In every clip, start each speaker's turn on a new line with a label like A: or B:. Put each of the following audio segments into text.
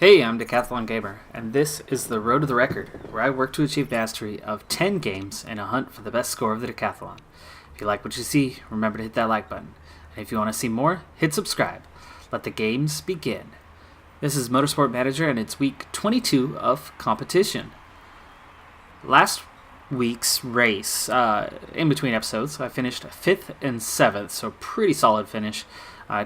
A: Hey, I'm Decathlon Gamer, and this is the Road to the Record, where I work to achieve mastery of 10 games in a hunt for the best score of the Decathlon. If you like what you see, remember to hit that like button. And if you want to see more, hit subscribe. Let the games begin. This is Motorsport Manager, and it's week 22 of competition. Last week's race, in between episodes, I finished 5th and 7th, so pretty solid finish.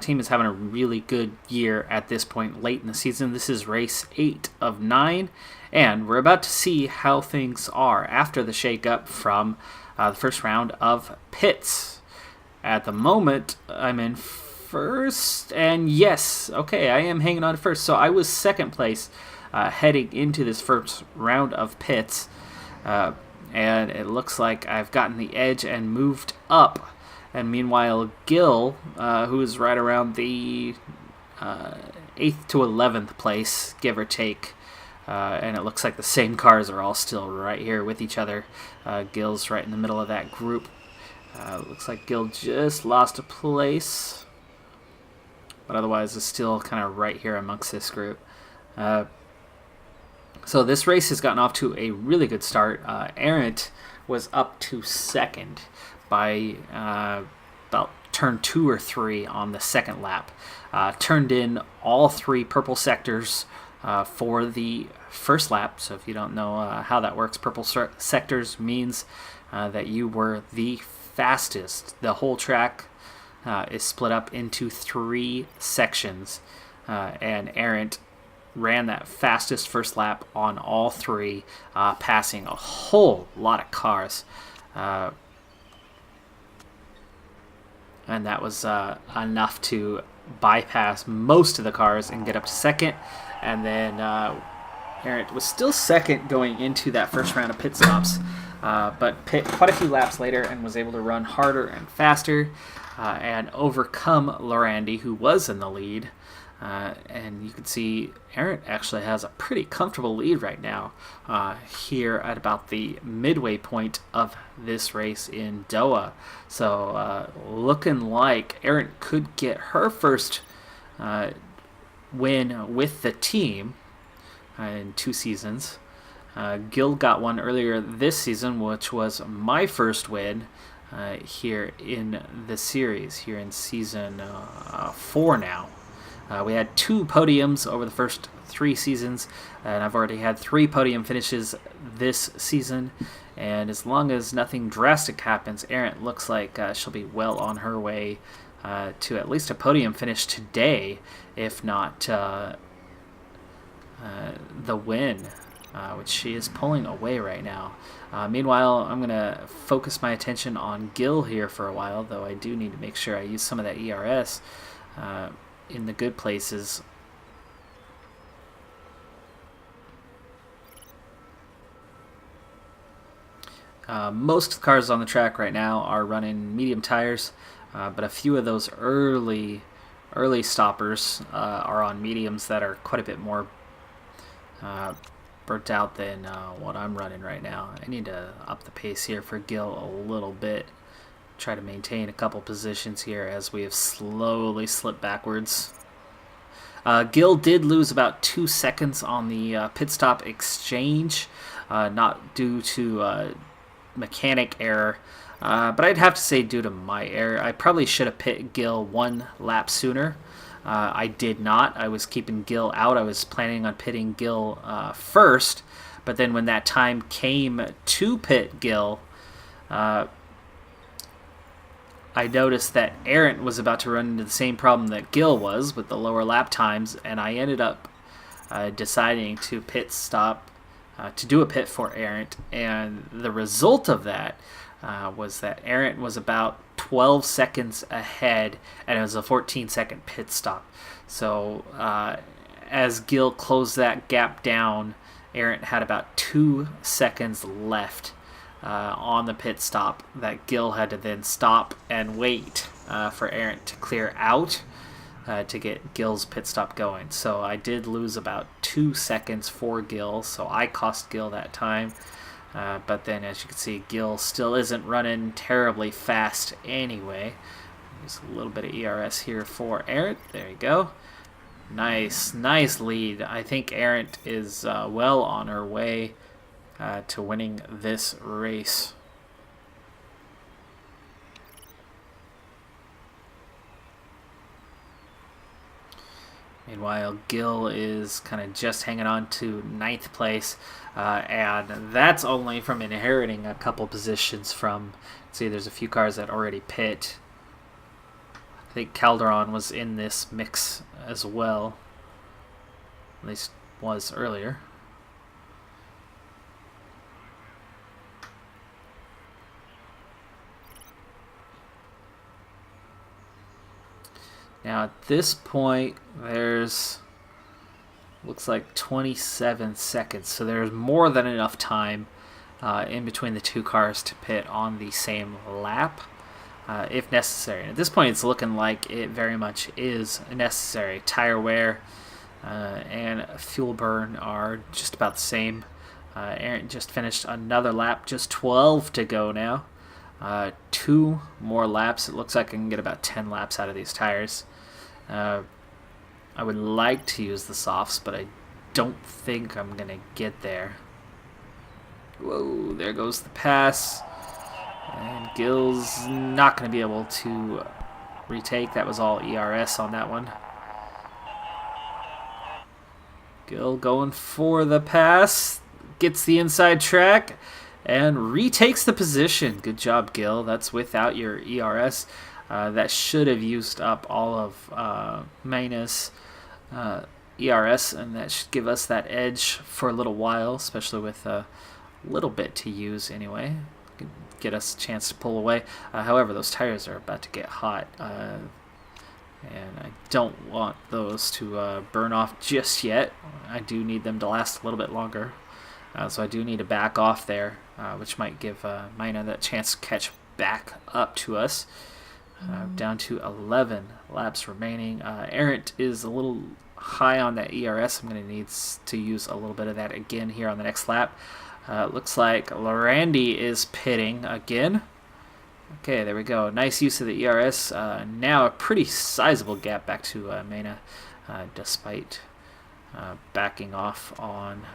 A: Team is having a really good year at this point late in the season. This is race 8 of 9, and we're about to see how things are after the shake-up from the first round of pits. At the moment, I'm in first, and yes, okay, I am hanging on to first. So I was second place heading into this first round of pits, and it looks like I've gotten the edge and moved up. And meanwhile, Gil, who is right around the 8th to 11th place, give or take, and it looks like the same cars are all still right here with each other. Gil's right in the middle of that group. Looks like Gil just lost a place, but otherwise is still kind of right here amongst this group. So this race has gotten off to a really good start. Arndt was up to second by about turn 2 or 3 on the second lap. Turned in all 3 purple sectors for the first lap. So if you don't know how that works, purple sectors means that you were the fastest. The whole track is split up into 3 sections, and Arndt ran that fastest first lap on all 3, passing a whole lot of cars. And that was enough to bypass most of the cars and get up to second. And then Arndt was still second going into that first round of pit stops, but pit quite a few laps later and was able to run harder and faster and overcome Lorandi, who was in the lead. And you can see Arndt actually has a pretty comfortable lead right now here at about the midway point of this race in Doha. So looking like Arndt could get her first win with the team in 2 seasons. Gil got one earlier this season, which was my first win here in the series, here in season 4 now. We had 2 podiums over the first 3 seasons, and I've already had 3 podium finishes this season. And as long as nothing drastic happens, Arndt looks like she'll be well on her way to at least a podium finish today, if not the win, which she is pulling away right now. Meanwhile, I'm going to focus my attention on Gil here for a while, though I do need to make sure I use some of that ERS in the good places. Most of the cars on the track right now are running medium tires, but a few of those early stoppers are on mediums that are quite a bit more burnt out than what I'm running right now. I need to up the pace here for Gil a little bit. Try to maintain a couple positions here as we have slowly slipped backwards. Gil did lose about 2 seconds on the pit stop exchange, not due to mechanic error, but I'd have to say due to my error. I probably should have pit Gil 1 lap sooner. I did not. I was keeping Gil out. I was planning on pitting Gil first, but then when that time came to pit Gil, I noticed that Arndt was about to run into the same problem that Gil was with the lower lap times, and I ended up deciding to pit stop, to do a pit for Arndt, and the result of that was that Arndt was about 12 seconds ahead, and it was a 14-second pit stop. So as Gil closed that gap down, Arndt had about 2 seconds left on the pit stop that Gil had to then stop and wait for Arndt to clear out to get Gil's pit stop going. So I did lose about 2 seconds for Gil, so I cost Gil that time. But then, as you can see, Gil still isn't running terribly fast anyway. Use a little bit of ERS here for Arndt. There you go. Nice lead. I think Errant is well on her way to winning this race. Meanwhile, Gill is kind of just hanging on to 9th place, and that's only from inheriting a couple positions from, see, there's a few cars that already pit. I think Calderon was in this mix as well, at least was earlier. Now at this point, there's looks like 27 seconds, so there's more than enough time in between the two cars to pit on the same lap, if necessary. And at this point, it's looking like it very much is necessary. Tire wear and fuel burn are just about the same. Aaron just finished another lap, just 12 to go now. 2 more laps. It looks like I can get about 10 laps out of these tires. I would like to use the softs, but I don't think I'm going to get there. Whoa, there goes the pass. And Gill's not going to be able to retake. That was all ERS on that one. Gill going for the pass. Gets the inside track and retakes the position. Good job, Gill. That's without your ERS. That should have used up all of Mina's ERS, and that should give us that edge for a little while, especially with a little bit to use anyway. Get us a chance to pull away. However, those tires are about to get hot, and I don't want those to burn off just yet. I do need them to last a little bit longer, so I do need to back off there, which might give Mina that chance to catch back up to us. Down to 11 laps remaining. Errant is a little high on that ERS. I'm going to need to use a little bit of that again here on the next lap. Looks like Lorandi is pitting again. Okay, there we go. Nice use of the ERS. Now a pretty sizable gap back to Mina, despite backing off on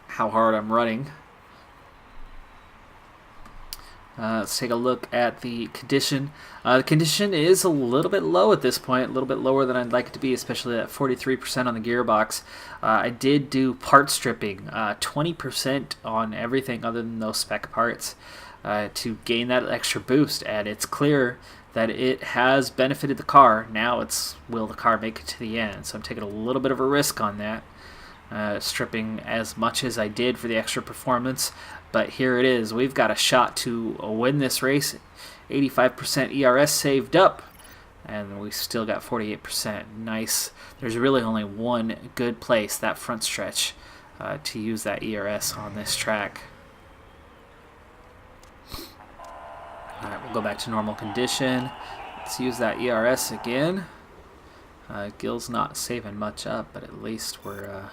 A: how hard I'm running. Let's take a look at the condition. The condition is a little bit low at this point, a little bit lower than I'd like it to be, especially at 43% on the gearbox. I did do part stripping, 20% on everything other than those spec parts to gain that extra boost, and it's clear that it has benefited the car. Now it's, will the car make it to the end? So I'm taking a little bit of a risk on that, stripping as much as I did for the extra performance. But here it is. We've got a shot to win this race. 85% ERS saved up, and we still got 48%. Nice. There's really only one good place, that front stretch, to use that ERS on this track. All right, we'll go back to normal condition. Let's use that ERS again. Gill's not saving much up, but at least we're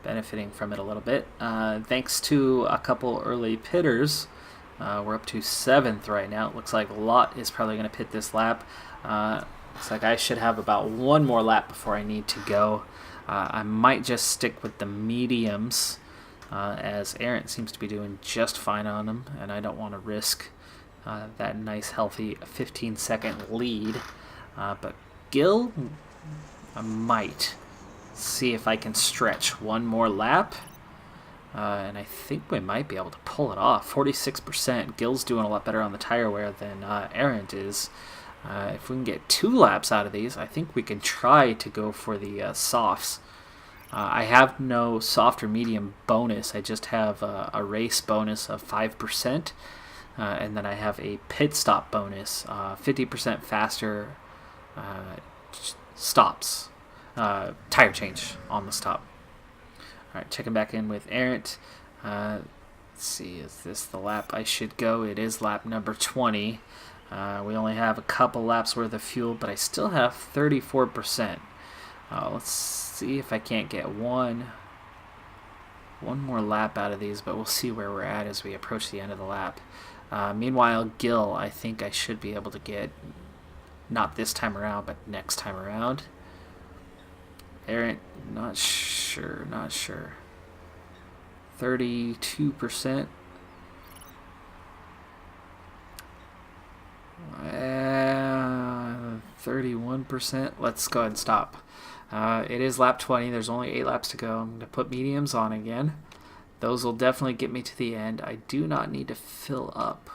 A: benefiting from it a little bit. Thanks to a couple early pitters, we're up to 7th right now. It looks like Lott is probably going to pit this lap. Looks like I should have about one more lap before I need to go. I might just stick with the mediums, as Errant seems to be doing just fine on them, and I don't want to risk that nice healthy 15-second lead. But Gill, I might see if I can stretch one more lap, and I think we might be able to pull it off. 46%. Gill's doing a lot better on the tire wear than Errant is. If we can get 2 laps out of these, I think we can try to go for the softs. I have no soft or medium bonus. I just have a race bonus of 5%, and then I have a pit stop bonus, 50% faster stops. Tire change on the stop. Alright, checking back in with Errant. Let's see, is this the lap I should go? It is lap number 20. We only have a couple laps worth of fuel, but I still have 34%. Let's see if I can't get one more lap out of these, but we'll see where we're at as we approach the end of the lap. Meanwhile, Gill, I think I should be able to get Not this time around, but next time around. Errant, not sure. 32%. 31%. Let's go ahead and stop. It is lap 20. There's only 8 laps to go. I'm going to put mediums on again. Those will definitely get me to the end. I do not need to fill up.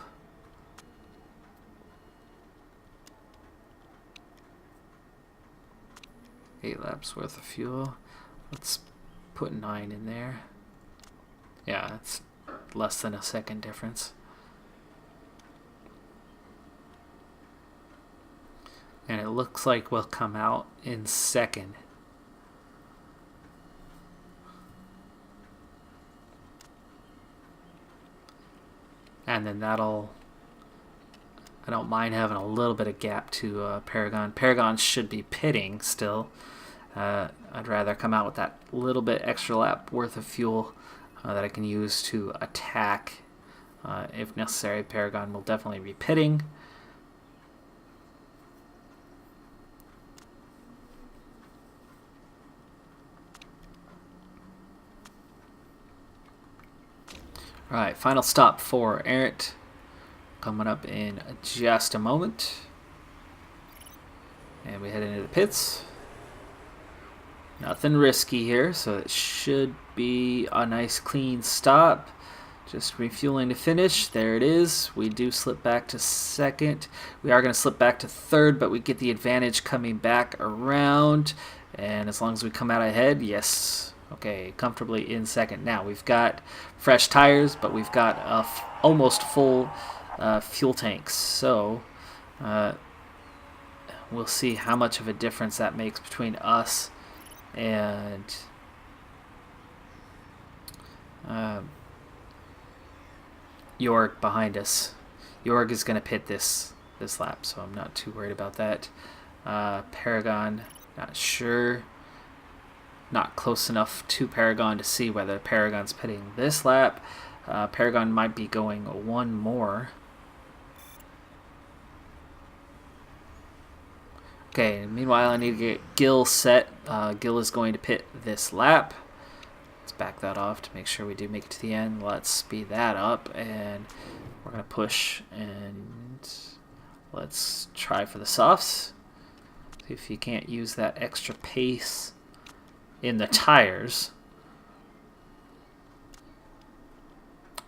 A: Eight laps worth of fuel. Let's put 9 in there. Yeah, it's less than a second difference. And it looks like we'll come out in second. And then that'll... I don't mind having a little bit of gap to Paragon. Paragon should be pitting still. I'd rather come out with that little bit extra lap worth of fuel that I can use to attack if necessary. Paragon will definitely be pitting. Alright, final stop for Errant. Coming up in just a moment. And we head into the pits. Nothing risky here, so it should be a nice clean stop. Just refueling to finish. There it is. We do slip back to second. We are going to slip back to third, but we get the advantage coming back around. And as long as we come out ahead, yes. Okay, comfortably in second. Now we've got fresh tires, but we've got almost full fuel tanks. So we'll see how much of a difference that makes between us and Jorg behind us. Jorg is going to pit this lap, so I'm not too worried about that. Paragon, not sure. Not close enough to Paragon to see whether Paragon's pitting this lap. Paragon might be going one more. Okay, meanwhile I need to get Gil set. Gil is going to pit this lap. Let's back that off to make sure we do make it to the end. Let's speed that up, and we're going to push, and let's try for the softs. See if you can't use that extra pace in the tires.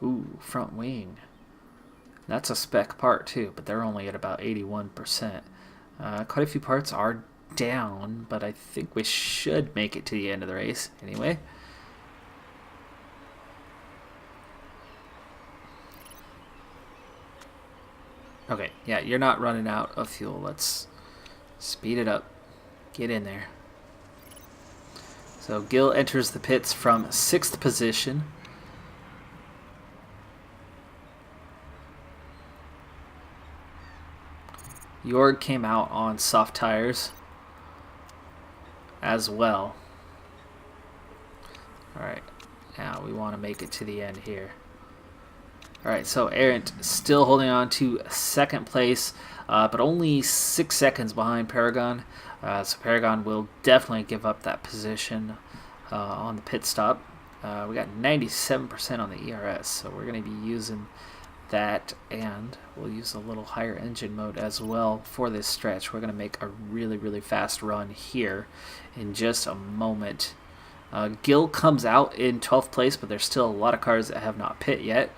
A: Ooh, front wing. That's a spec part too, but they're only at about 81%. Quite a few parts are down, but I think we should make it to the end of the race anyway. Okay, yeah, you're not running out of fuel. Let's speed it up. Get in there. So Gil enters the pits from 6th position. Jorg came out on soft tires as well. Alright, now we want to make it to the end here. Alright, so Errant still holding on to second place, but only 6 seconds behind Paragon. So Paragon will definitely give up that position on the pit stop. We got 97% on the ERS, so we're going to be using that, and we'll use a little higher engine mode as well for this stretch. We're going to make a really fast run here in just a moment. Gil comes out in 12th place, but there's still a lot of cars that have not pit yet.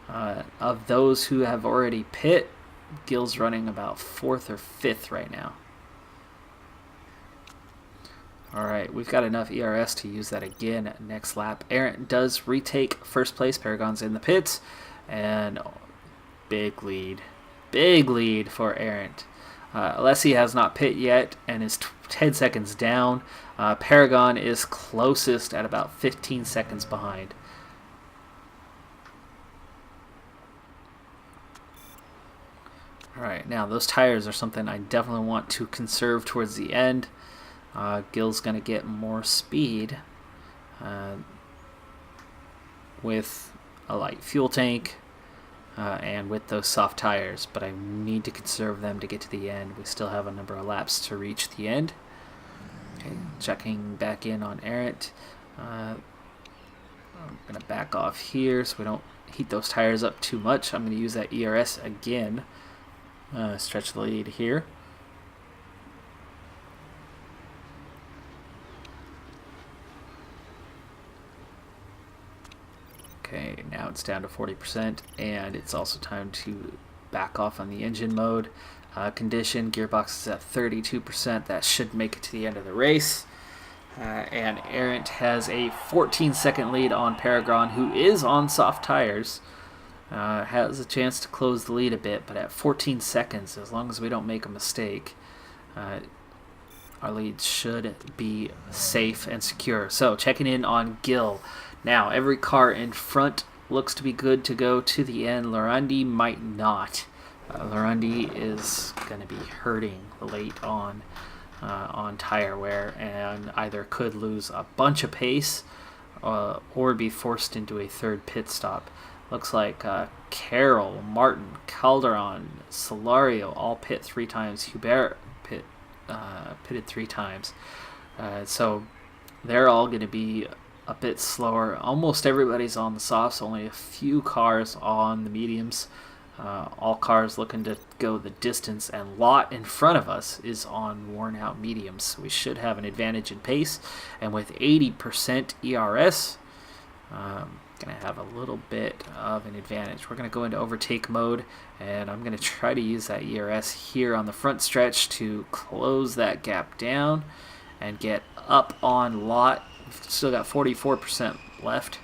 A: Of those who have already pit, Gil's running about 4th or 5th right now. Alright, we've got enough ERS to use that again next lap. Errant does retake first place. Paragon's in the pits. And big lead for Errant. Alessi has not pit yet and is 10 seconds down. Paragon is closest at about 15 seconds behind. Alright, now those tires are something I definitely want to conserve towards the end. Gil's going to get more speed with a light fuel tank. and with those soft tires, but I need to conserve them to get to the end. We still have a number of laps to reach the end. Okay, checking back in on Arendt. I'm going to back off here so we don't heat those tires up too much. I'm going to use that ERS again. Stretch the lead here. Okay, now it's down to 40%, and it's also time to back off on the engine mode. Condition, gearbox is at 32%. That should make it to the end of the race. And Arendt has a 14-second lead on Paragon, who is on soft tires. Has a chance to close the lead a bit, but at 14 seconds, as long as we don't make a mistake, our lead should be safe and secure. So checking in on Gil. Now, every car in front looks to be good to go to the end. Lorandi might not. Lorandi is going to be hurting late on tire wear and either could lose a bunch of pace or be forced into a third pit stop. Looks like Carroll, Martin, Calderon, Solario all pit 3 times. Hubert pitted 3 times. So they're all going to be a bit slower. Almost everybody's on the softs, only a few cars on the mediums. All cars looking to go the distance, and Lot in front of us is on worn out mediums. So we should have an advantage in pace, and with 80% ERS, going to have a little bit of an advantage. We're going to go into overtake mode, and I'm going to try to use that ERS here on the front stretch to close that gap down and get up on Lot. We've still got 44% left.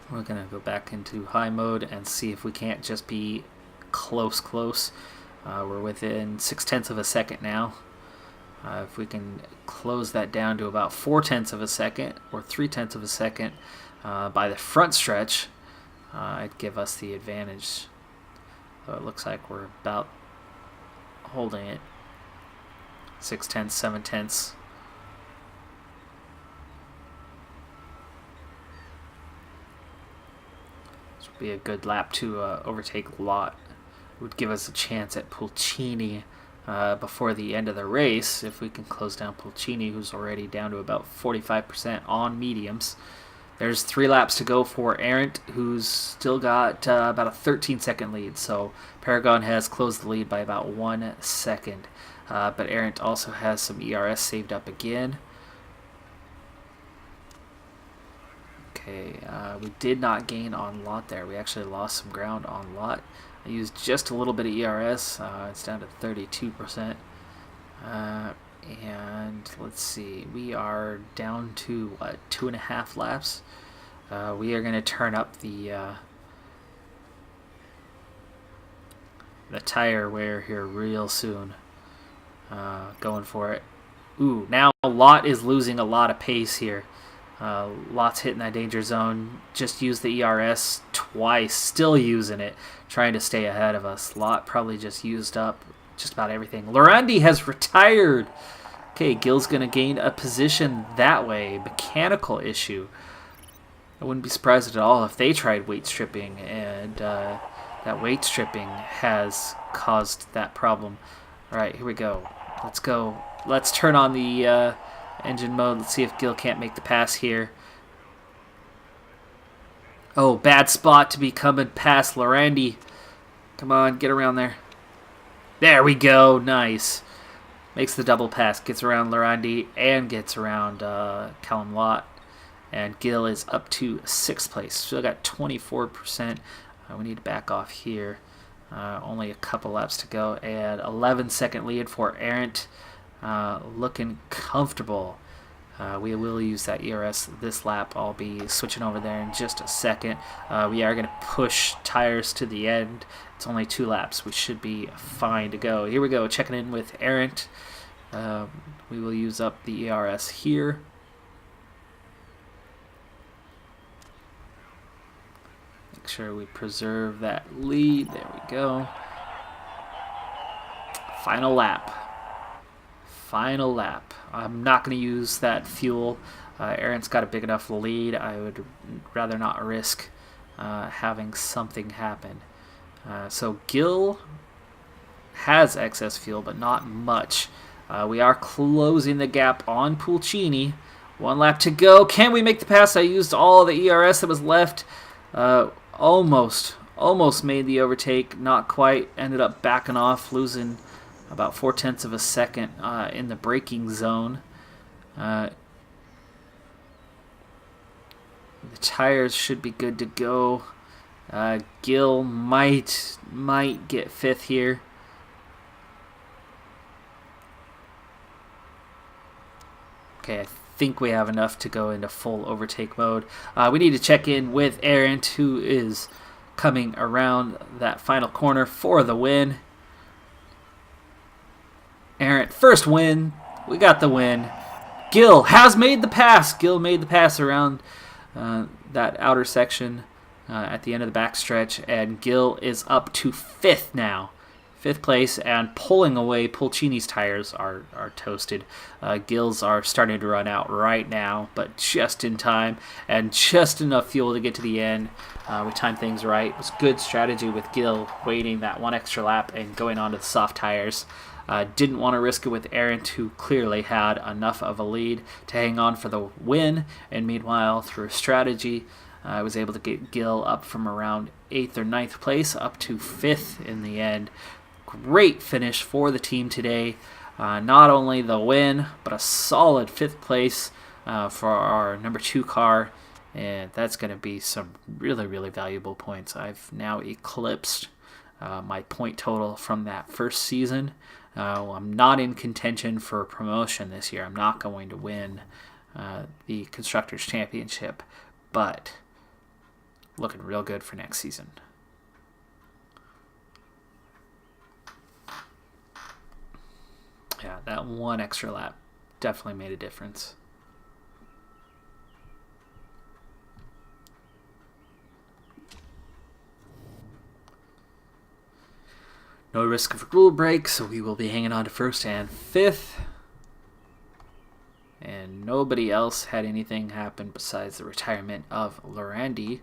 A: We're going to go back into high mode and see if we can't just be close. We're within 0.6 of a second now. If we can close that down to about 0.4 of a second or 0.3 of a second by the front stretch, it'd give us the advantage. So it looks like we're about holding it. 0.6, 0.7. This would be a good lap to overtake Lot. It would give us a chance at Pulcini before the end of the race, if we can close down Pulcini, who's already down to about 45% on mediums. There's 3 laps to go for Arendt, who's still got about a 13-second lead, so Paragon has closed the lead by about 1 second. But Arendt also has some ERS saved up again. Okay, we did not gain on Lot there. We actually lost some ground on Lot. I used just a little bit of ERS. It's down to 32%. And let's see, we are down to 2.5 laps. We are going to turn up the tire wear here real soon. Going for it. Ooh, now Lot is losing a lot of pace here. Lot's hitting that danger zone. Just used the ERS twice, still using it, trying to stay ahead of us. Lot probably just used up just about everything. Lorandi has retired. Okay, Gil's going to gain a position that way. Mechanical issue. I wouldn't be surprised at all if they tried weight stripping, and that weight stripping has caused that problem. All right, here we go. Let's go. Let's turn on the engine mode. Let's see if Gil can't make the pass here. Oh, bad spot to be coming past Lorandi. Come on, get around there. There we go. Nice. Makes the double pass. Gets around Lorandi and gets around Callum Lott. And Gil is up to 6th place. Still got 24%. We need to back off here. Only a couple laps to go. And 11-second lead for Arendt. Looking comfortable. We will use that ERS this lap. I'll be switching over there in just a second. We are going to push tires to the end. It's only 2 laps. We should be fine to go. Here we go, checking in with Arendt. We will use up the ERS here. Make sure we preserve that lead. There we go. Final lap. Final lap. I'm not going to use that fuel. Arendt's got a big enough lead. I would rather not risk having something happen. So Gill has excess fuel, but not much. We are closing the gap on Pulcini. 1 lap to go. Can we make the pass? I used all the ERS that was left. Almost made the overtake. Not quite. Ended up backing off, losing about 0.4 of a second in the braking zone. The tires should be good to go. Gill might get 5th here. Okay, I think we have enough to go into full overtake mode. We need to check in with Arendt, who is coming around that final corner for the win. Arendt, first win. We got the win. Gill has made the pass. Gill made the pass around that outer section at the end of the backstretch, and Gill is up to 5th now. 5th place, and pulling away. Pulcini's tires are toasted. Gill's are starting to run out right now, but just in time, and just enough fuel to get to the end. We timed things right. It was good strategy with Gill waiting that 1 extra lap and going on to the soft tires. Didn't want to risk it with Arendt, who clearly had enough of a lead to hang on for the win, and meanwhile, through strategy, I was able to get Gill up from around 8th or 9th place up to 5th in the end. Great finish for the team today. Not only the win, but a solid 5th place for our number 2 car. And that's going to be some really, really valuable points. I've now eclipsed my point total from that first season. I'm not in contention for promotion this year. I'm not going to win the Constructors' Championship, but looking real good for next season. Yeah, that 1 extra lap definitely made a difference. No risk of rule break, so we will be hanging on to 1st and 5th. And nobody else had anything happen besides the retirement of Lorandi,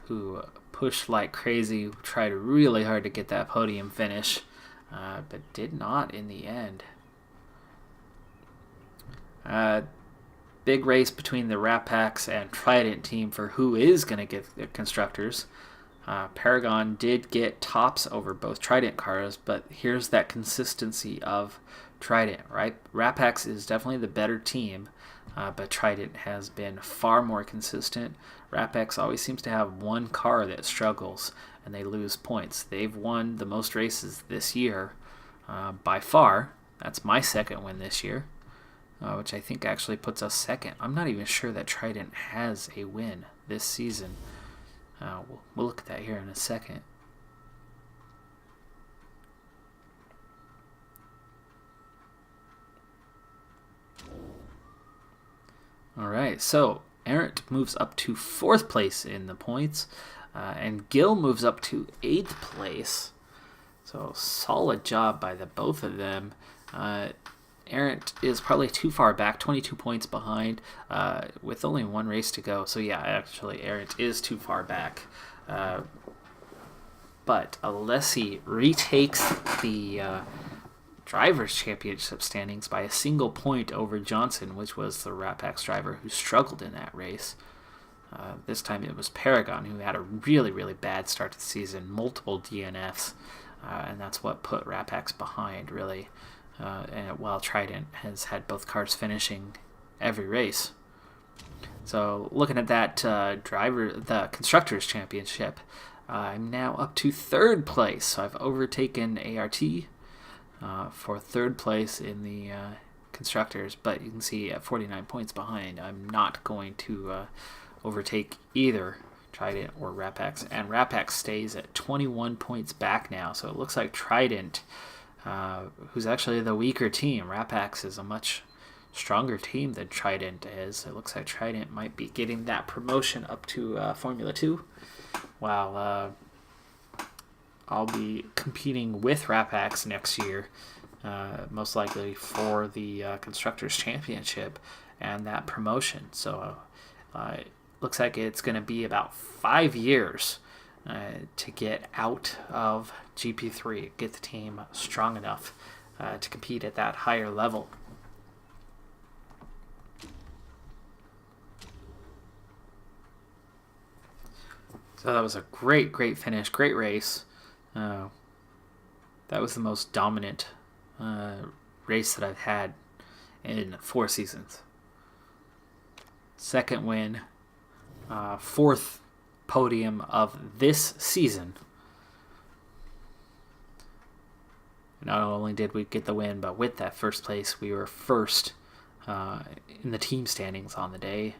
A: who pushed like crazy, tried really hard to get that podium finish, but did not in the end. Big race between the Rapax and Trident team for who is going to get the Constructors. Paragon did get tops over both Trident cars, but here's that consistency of Trident, right? Rapax is definitely the better team, but Trident has been far more consistent. Rapax always seems to have one car that struggles, and they lose points. They've won the most races this year by far. That's my 2nd win this year, which I think actually puts us 2nd. I'm not even sure that Trident has a win this season. We'll look at that here in a second. All right, so Arendt moves up to 4th place in the points, and Gill moves up to 8th place. So solid job by the both of them. Arendt is probably too far back, 22 points behind, with only 1 race to go. So yeah, actually, Arendt is too far back. But Alessi retakes the Drivers' Championship standings by a single point over Johnson, which was the Rapax driver who struggled in that race. This time it was Paragon, who had a really, really bad start to the season, multiple DNFs, and that's what put Rapax behind, really. And while Trident has had both cars finishing every race. So looking at that the Constructors' Championship, I'm now up to 3rd place. So I've overtaken ART for 3rd place in the Constructors, but you can see at 49 points behind, I'm not going to overtake either Trident or Rapax. And Rapax stays at 21 points back now, so it looks like Trident, who's actually the weaker team. Rapax is a much stronger team than Trident is. It looks like Trident might be getting that promotion up to Formula 2, while I'll be competing with Rapax next year, most likely for the Constructors' Championship and that promotion. So looks like it's going to be about 5 years to get out of GP3, get the team strong enough to compete at that higher level. So that was a great finish, great race. That was the most dominant race that I've had in 4 seasons. Second win, fourth podium of this season. Not only did we get the win, but with that first place, we were first in the team standings on the day.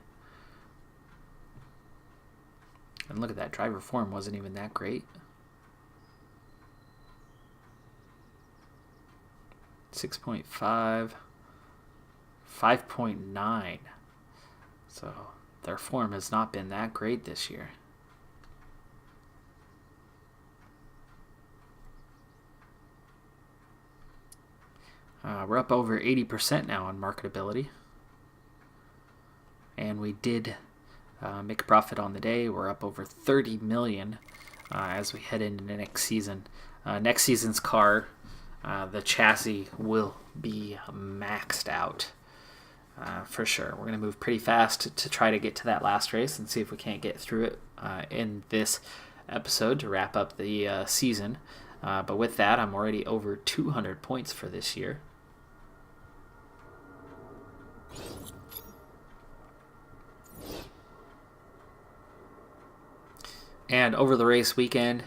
A: And look at that, driver form wasn't even that great. 6.5, 5.9. So their form has not been that great this year. We're up over 80% now on marketability. And we did make a profit on the day. We're up over 30 million as we head into the next season. Next season's car, the chassis will be maxed out for sure. We're going to move pretty fast to try to get to that last race and see if we can't get through it in this episode to wrap up the season. But with that, I'm already over 200 points for this year. And over the race weekend,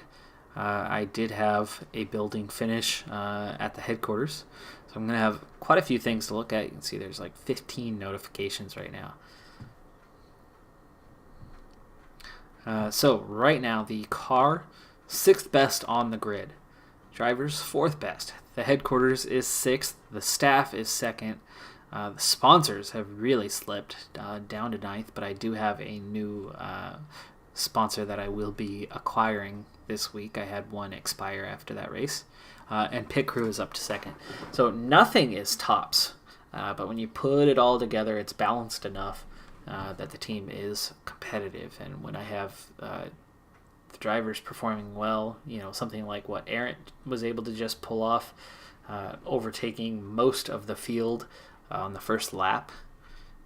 A: I did have a building finish at the headquarters. So I'm going to have quite a few things to look at. You can see there's like 15 notifications right now. So right now, the car, 6th best on the grid. Drivers, 4th best. The headquarters is 6th. The staff is 2nd. The sponsors have really slipped down to 9th, but I do have a new sponsor that I will be acquiring this week. I had one expire after that race. And pit crew is up to 2nd. So nothing is tops. But when you put it all together, it's balanced enough that the team is competitive. And when I have the drivers performing well, something like what Aaron was able to just pull off, overtaking most of the field on the first lap,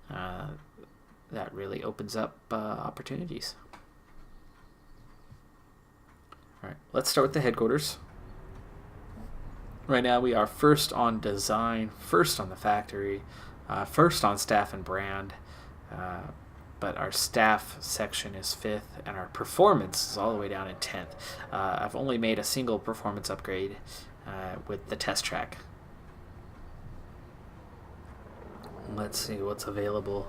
A: that really opens up opportunities. All right, let's start with the headquarters. Right now we are first on design, first on the factory, first on staff and brand, but our staff section is 5th and our performance is all the way down in 10th. I've only made a single performance upgrade with the test track. Let's see what's available.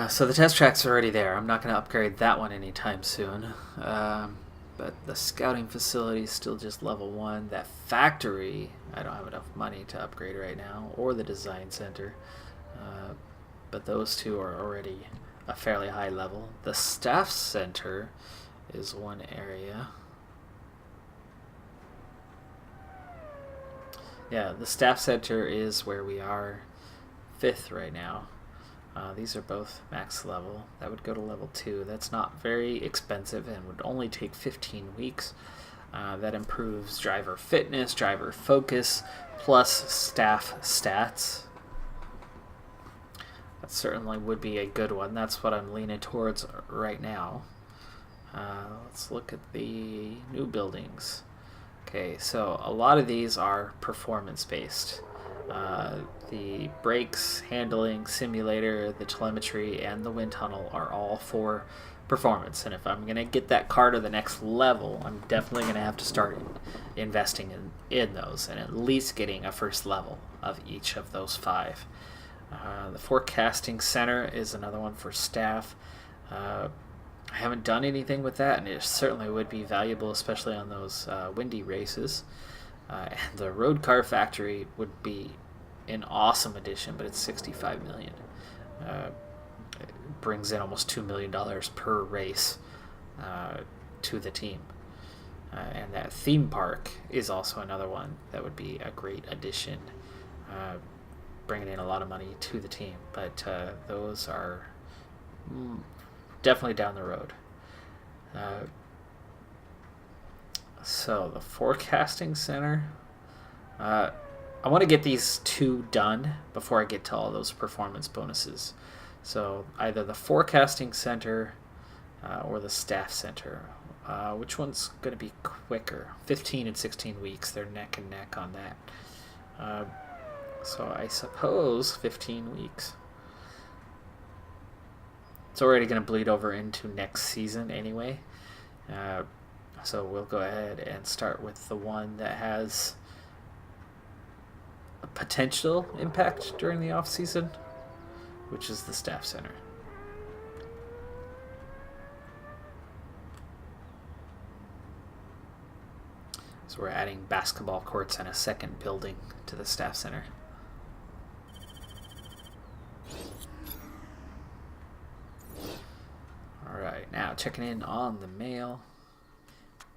A: So the test track's already there. I'm not going to upgrade that one anytime soon. But the scouting facility is still just level 1. That factory, I don't have enough money to upgrade right now, or the design center. But those two are already a fairly high level. The staff center is one area. Yeah, the staff center is where we are 5th right now. These are both max level. That would go to level 2. That's not very expensive and would only take 15 weeks. That improves driver fitness, driver focus, plus staff stats. That certainly would be a good one. That's what I'm leaning towards right now. Let's look at the new buildings. Okay, so a lot of these are performance-based. The brakes, handling, simulator, the telemetry, and the wind tunnel are all for performance. And if I'm going to get that car to the next level, I'm definitely going to have to start investing in those and at least getting a first level of each of those 5. The forecasting center is another one for staff. I haven't done anything with that, and it certainly would be valuable, especially on those windy races. And the road car factory would be an awesome addition, but it's 65 million. It brings in almost $2 million per race to the team. And that theme park is also another one that would be a great addition, bringing in a lot of money to the team. But those are definitely down the road. So the forecasting center. I want to get these two done before I get to all those performance bonuses. So either the forecasting center or the staff center. Which one's going to be quicker? 15 and 16 weeks. They're neck and neck on that. So I suppose 15 weeks. It's already going to bleed over into next season anyway. So we'll go ahead and start with the one that has a potential impact during the off season, which is the staff center. So we're adding basketball courts and a second building to the staff center. Alright, now checking in on the mail.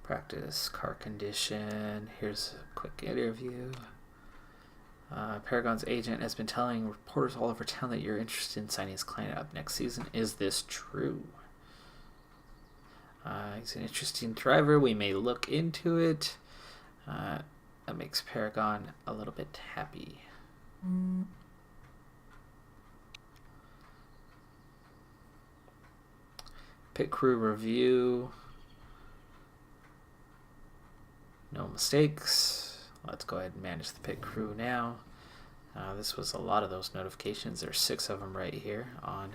A: Practice car condition. Here's a quick interview. Paragon's agent has been telling reporters all over town that you're interested in signing his client up next season. Is this true? He's an interesting driver. We may look into it. That makes Paragon a little bit happy. Pit crew review. No mistakes. Let's go ahead and manage the pit crew now. This was a lot of those notifications. There's 6 of them right here on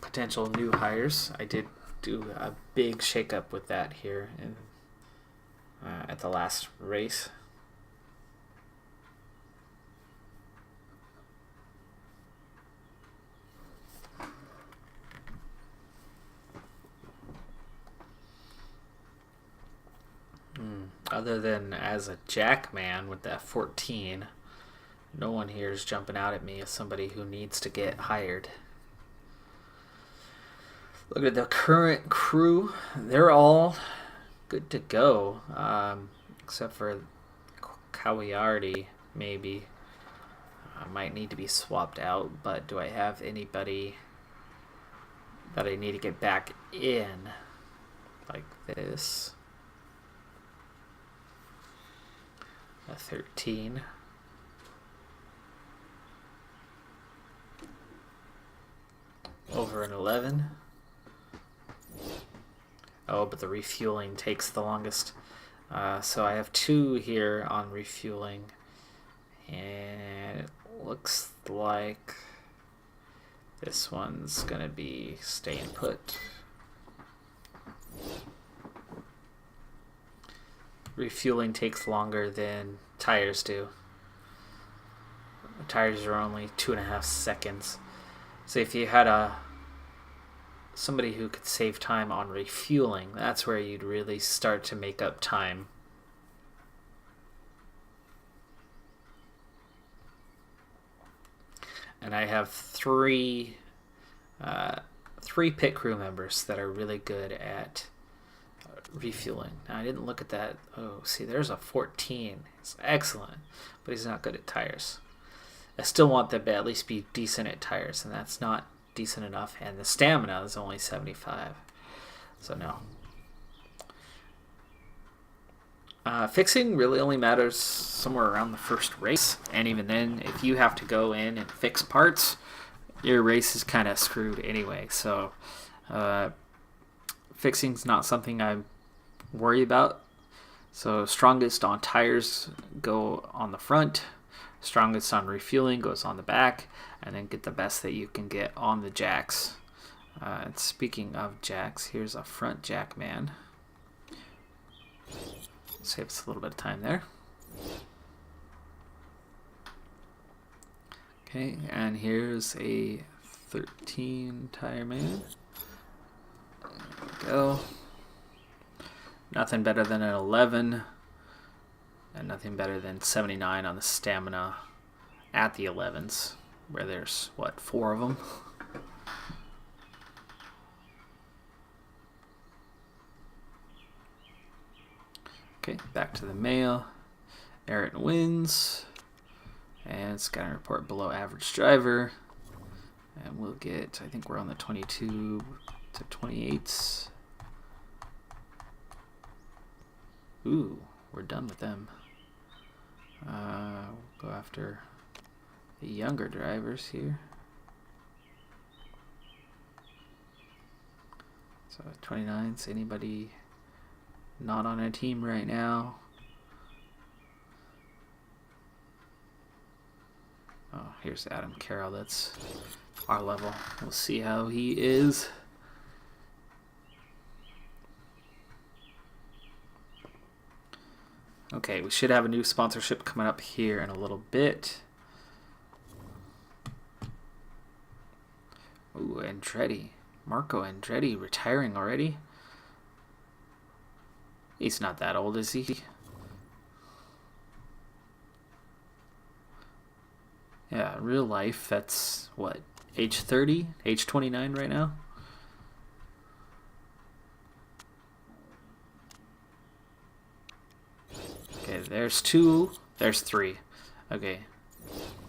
A: potential new hires. I did do a big shakeup with that here at the last race. Other than as a jackman with that 14, no one here is jumping out at me as somebody who needs to get hired. Look at the current crew. They're all good to go, except for Kawiardi, maybe. Might need to be swapped out, but do I have anybody that I need to get back in like this? A 13. Over an 11. Oh, but the refueling takes the longest. So I have 2 here on refueling. And it looks like this one's going to be staying put. Refueling takes longer than tires do. Tires are only 2.5 seconds. So if you had somebody who could save time on refueling, that's where you'd really start to make up time. And I have 3 pit crew members that are really good at refueling. Now, I didn't look at that. Oh, see, there's a 14. It's excellent, but he's not good at tires. I still want them to at least be decent at tires, and that's not decent enough. And the stamina is only 75. So, no. Fixing really only matters somewhere around the first race. And even then, if you have to go in and fix parts, your race is kind of screwed anyway. So, fixing's not something I worry about. So strongest on tires go on the front, strongest on refueling goes on the back, and then get the best that you can get on the jacks. And speaking of jacks, here's a front jack man. Saves a little bit of time there. Okay, and here's a 13 tire man. There we go. Nothing better than an 11, and nothing better than 79 on the stamina at the 11s, where there's, 4 of them? Okay, back to the mail. Aaron wins, and scouting report below average driver. And we'll get, I think we're on the 22 to 28s. Ooh, we're done with them. We'll go after the younger drivers here. So 29s, anybody not on a team right now? Oh, here's Adam Carroll. That's our level. We'll see how he is. Okay, we should have a new sponsorship coming up here in a little bit. Ooh, Andretti. Marco Andretti retiring already? He's not that old, is he? Yeah, real life, that's what, age 30? Age 29 right now? Okay, there's 2, there's 3. Okay,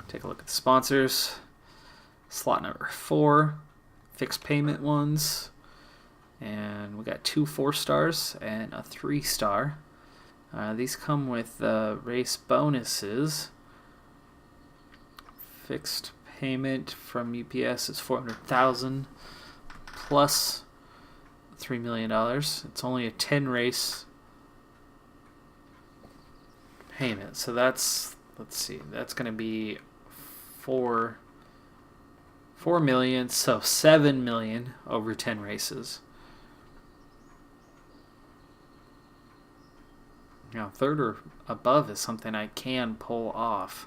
A: take a look at the sponsors. Slot number 4, fixed payment ones. And we got 2 4-stars and a 3-star. These come with race bonuses. Fixed payment from UPS is $400,000 plus $3 million. It's only a 10 race payment, so that's, let's see, that's going to be 4 million, so 7 million over 10 races. Now, 3rd or above is something I can pull off.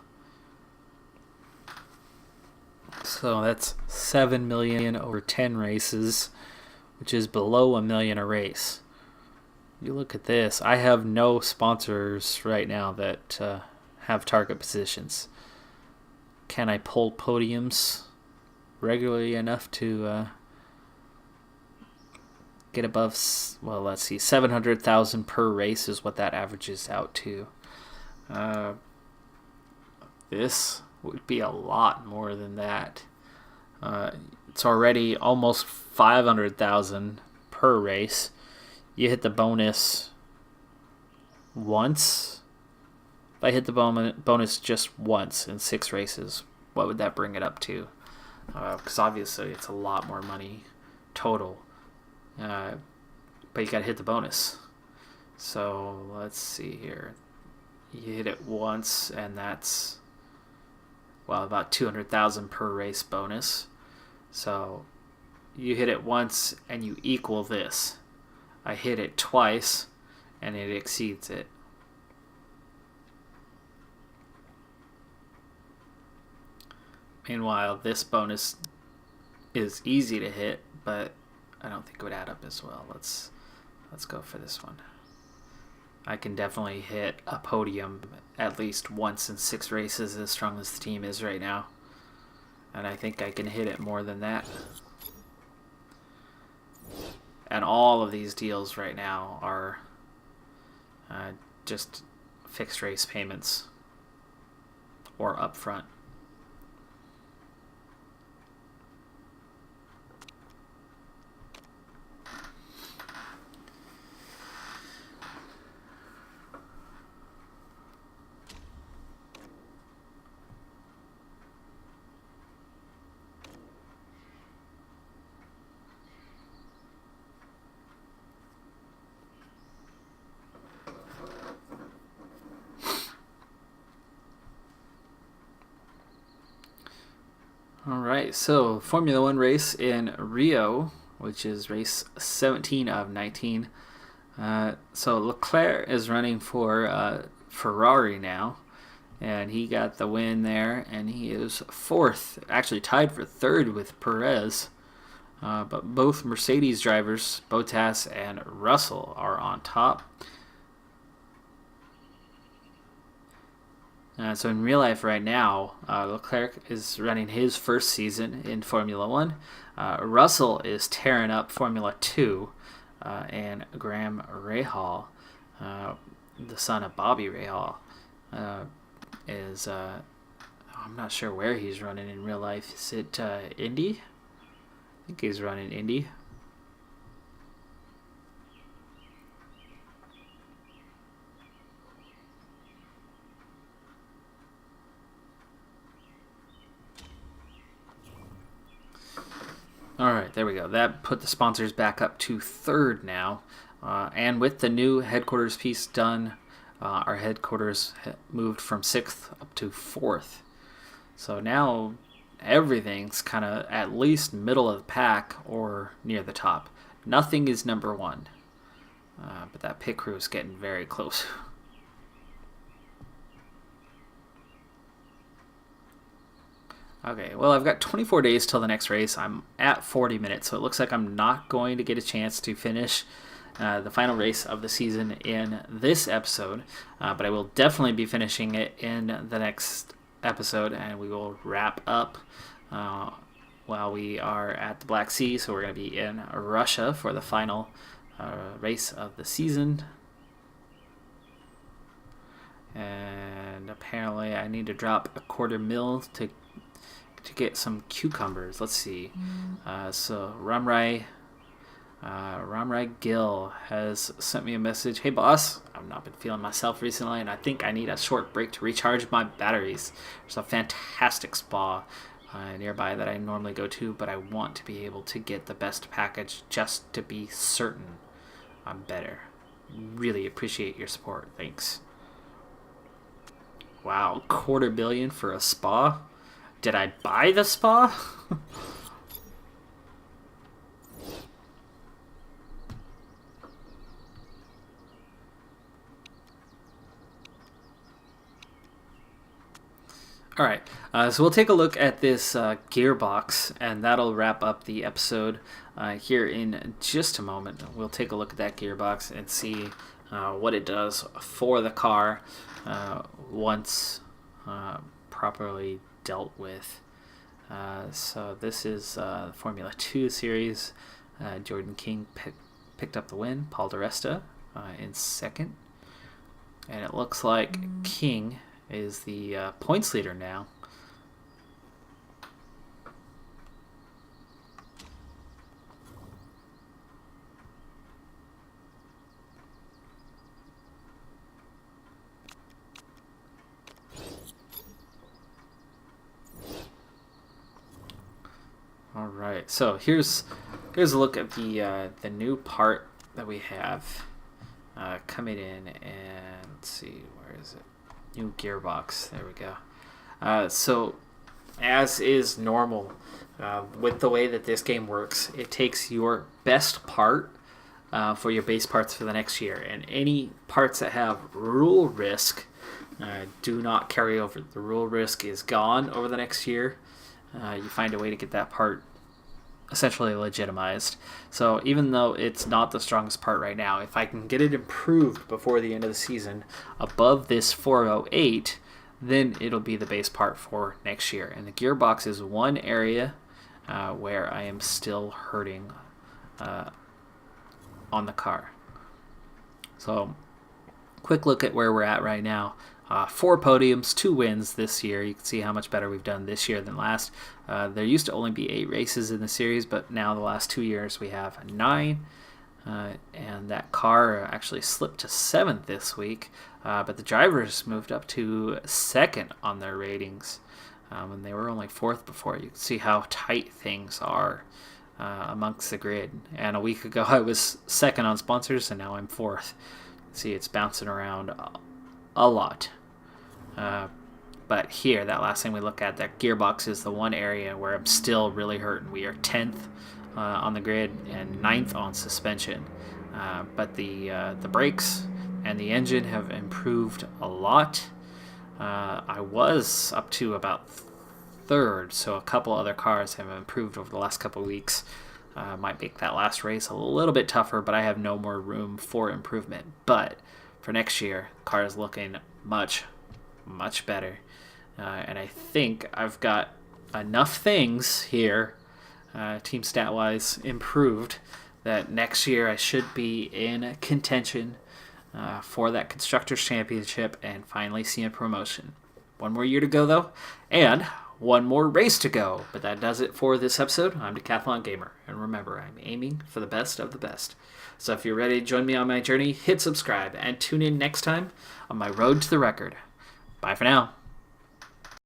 A: So that's 7 million over 10 races, which is below $1 million a race. You look at this. I have no sponsors right now that have target positions. Can I pull podiums regularly enough to get above, well, let's see, 700,000 per race is what that averages out to. This would be a lot more than that. It's already almost 500,000 per race. You hit the bonus once. If I hit the bonus just once in 6 races, what would that bring it up to? Because obviously it's a lot more money total. But you gotta hit the bonus. So let's see here. You hit it once, and that's, well, about 200,000 per race bonus. So you hit it once and you equal this. I hit it twice and it exceeds it. Meanwhile, this bonus is easy to hit, but I don't think it would add up as well. Let's go for this one. I can definitely hit a podium at least once in 6 races, as strong as the team is right now. And I think I can hit it more than that. And all of these deals right now are just fixed race payments or upfront. Alright, so Formula One race in Rio, which is race 17 of 19. So Leclerc is running for Ferrari now, and he got the win there, and he is 4th, actually tied for 3rd with Perez. But both Mercedes drivers, Bottas and Russell, are on top. So in real life right now, Leclerc is running his first season in Formula One. Russell is tearing up Formula 2, and Graham Rahal, the son of Bobby Rahal, is I'm not sure where he's running in real life. Is it Indy? I think he's running Indy. All right, there we go. That put the sponsors back up to third now. And with the new headquarters piece done, our headquarters moved from 6th up to 4th. So now everything's kind of at least middle of the pack or near the top. Nothing is number 1. But that pit crew is getting very close. Okay, well, I've got 24 days till the next race. I'm at 40 minutes, so it looks like I'm not going to get a chance to finish the final race of the season in this episode, but I will definitely be finishing it in the next episode, and we will wrap up while we are at the Black Sea. So we're going to be in Russia for the final race of the season. And apparently I need to drop $250,000 to get some cucumbers. Let's see. So Ramrai Gill has sent me a message. Hey boss, I've not been feeling myself recently, and I think I need a short break to recharge my batteries. There's a fantastic spa nearby that I normally go to, but I want to be able to get the best package just to be certain I'm better. Really appreciate your support. Thanks. Wow, $250,000,000 for a spa? Did I buy the spa? All right, so we'll take a look at this gearbox, and that'll wrap up the episode here in just a moment. We'll take a look at that gearbox and see what it does for the car once properly dealt with. So this is the Formula 2 series. Jordan King picked up the win. Paul DiResta in second. And it looks like King is the points leader now. All right, so here's a look at the new part that we have coming in, and let's see, where is it? New gearbox. There we go. So, as is normal with the way that this game works, it takes your best part for your base parts for the next year, and any parts that have rule risk do not carry over. The rule risk is gone over the next year. You find a way to get that part essentially legitimized. So even though it's not the strongest part right now, if I can get it improved before the end of the season above this 408, then it'll be the base part for next year. And the gearbox is one area where I am still hurting on the car. So quick look at where we're at right now. 4 podiums, 2 wins this year. You can see how much better we've done this year than last. There used to only be 8 races in the series, but now the last 2 years we have 9. And that car actually slipped to 7th this week, but the drivers moved up to 2nd on their ratings when they were only 4th before. You can see how tight things are amongst the grid. And a week ago I was 2nd on sponsors, and now I'm 4th. See, it's bouncing around a lot. But here, that last thing we look at, that gearbox is the one area where I'm still really hurting. We are 10th on the grid and 9th on suspension. But the brakes and the engine have improved a lot. I was up to about 3rd, so a couple other cars have improved over the last couple of weeks. Might make that last race a little bit tougher, but I have no more room for improvement. But for next year, the car is looking much better. And I think I've got enough things here, team stat-wise, improved, that next year I should be in contention for that Constructors' Championship and finally see a promotion. One more year to go, though, and one more race to go. But that does it for this episode. I'm Decathlon Gamer, and remember, I'm aiming for the best of the best. So if you're ready to join me on my journey, hit subscribe, and tune in next time on my road to the record. Bye for now.